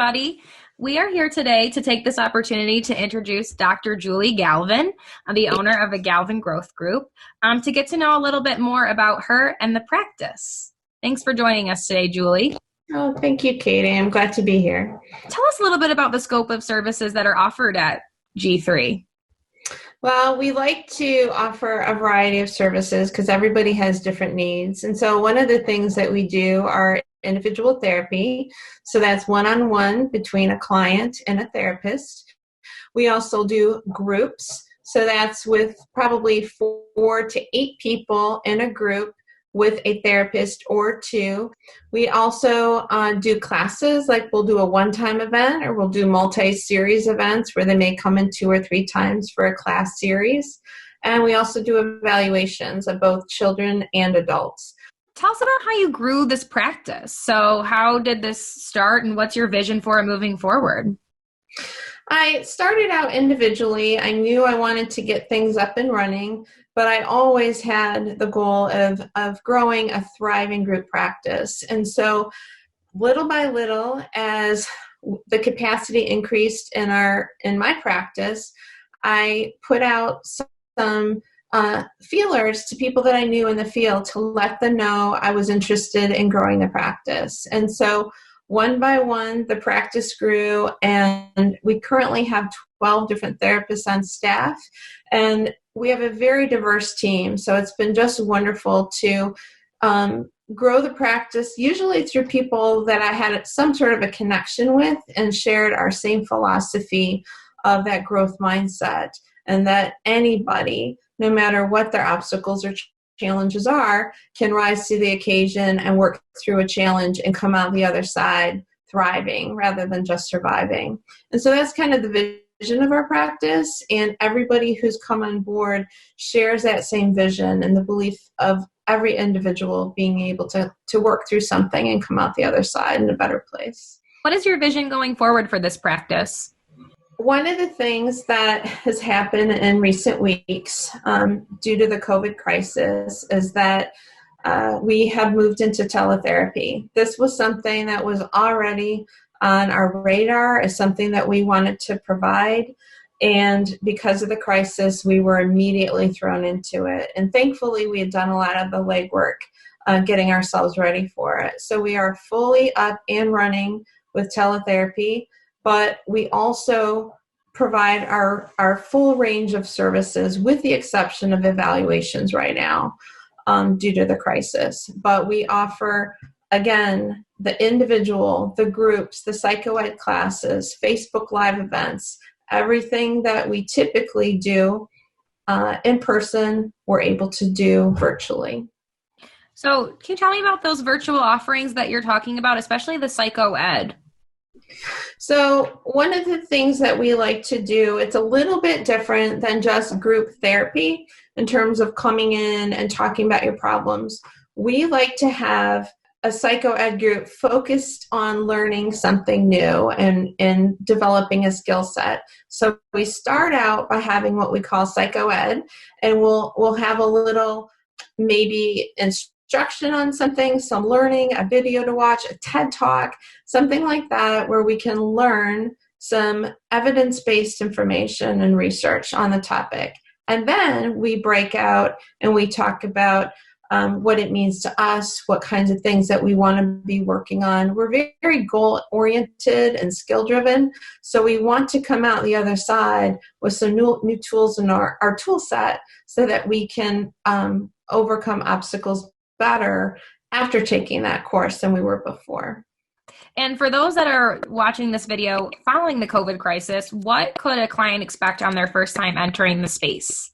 everybody. We are here today to take this opportunity to introduce Dr. Julie Galvin, the owner of the Galvin Growth Group, to get to know a little bit more about her and the practice. Thanks for joining us today, Julie. Oh, thank you, Katie. I'm glad to be here. Tell us a little bit about the scope of services that are offered at G3. Well, we like to offer a variety of services because everybody has different needs. And so one of the things that we do are individual therapy. So that's one-on-one between a client and a therapist. We also do groups. So that's with probably 4 to 8 people in a group with a therapist or 2. We also do classes, like we'll do a one-time event or we'll do multi-series events where they may come in 2 or 3 times for a class series. And we also do evaluations of both children and adults. Tell us about how you grew this practice. So how did this start and what's your vision for it moving forward? I started out individually. I knew I wanted to get things up and running, but I always had the goal of growing a thriving group practice. And so little by little, as the capacity increased in my practice, I put out some feelers to people that I knew in the field to let them know I was interested in growing the practice. And so one by one, the practice grew, and we currently have 12 different therapists on staff, and we have a very diverse team. So it's been just wonderful to grow the practice, usually through people that I had some sort of a connection with and shared our same philosophy of that growth mindset, and that anybody, no matter what their obstacles or challenges are, can rise to the occasion and work through a challenge and come out the other side thriving rather than just surviving. And so that's kind of the vision of our practice, and everybody who's come on board shares that same vision and the belief of every individual being able to work through something and come out the other side in a better place. What is your vision going forward for this practice? One of the things that has happened in recent weeks due to the COVID crisis is that we have moved into teletherapy. This was something that was already on our radar as something that we wanted to provide. And because of the crisis, we were immediately thrown into it. And thankfully, we had done a lot of the legwork getting ourselves ready for it. So we are fully up and running with teletherapy. But we also provide our full range of services with the exception of evaluations right now due to the crisis. But we offer, again, the individual, the groups, the psychoed classes, Facebook Live events, everything that we typically do in person, we're able to do virtually. So can you tell me about those virtual offerings that you're talking about, especially the psychoed? So one of the things that we like to do, it's a little bit different than just group therapy in terms of coming in and talking about your problems. We like to have a psychoed group focused on learning something new and developing a skill set. So we start out by having what we call psychoed, and we'll have a little maybe instruction on something, some learning, a video to watch, a TED Talk, something like that, where we can learn some evidence-based information and research on the topic. And then we break out and we talk about what it means to us, what kinds of things that we want to be working on. We're very, very goal-oriented and skill-driven, so we want to come out the other side with some new tools in our tool set so that we can overcome obstacles better after taking that course than we were before. And for those that are watching this video following the COVID crisis, what could a client expect on their first time entering the space?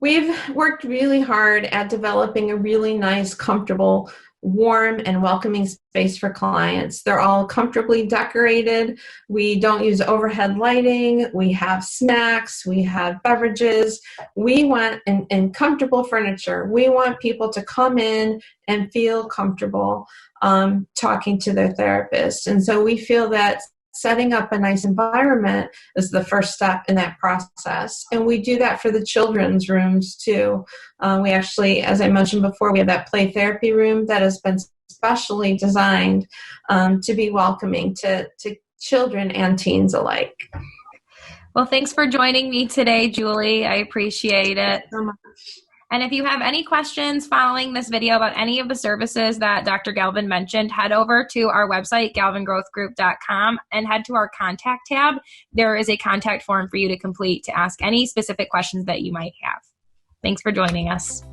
We've worked really hard at developing a really nice, comfortable, warm, and welcoming space for clients. They're all comfortably decorated. We don't use overhead lighting. We have snacks. We have beverages. We want and comfortable furniture. We want people to come in and feel comfortable talking to their therapist. And so we feel that setting up a nice environment is the first step in that process. And we do that for the children's rooms too. We actually, as I mentioned before, we have that play therapy room that has been specially designed to be welcoming to children and teens alike. Well, thanks for joining me today, Julie. I appreciate it. So much. And if you have any questions following this video about any of the services that Dr. Galvin mentioned, head over to our website, galvingrowthgroup.com, and head to our contact tab. There is a contact form for you to complete to ask any specific questions that you might have. Thanks for joining us.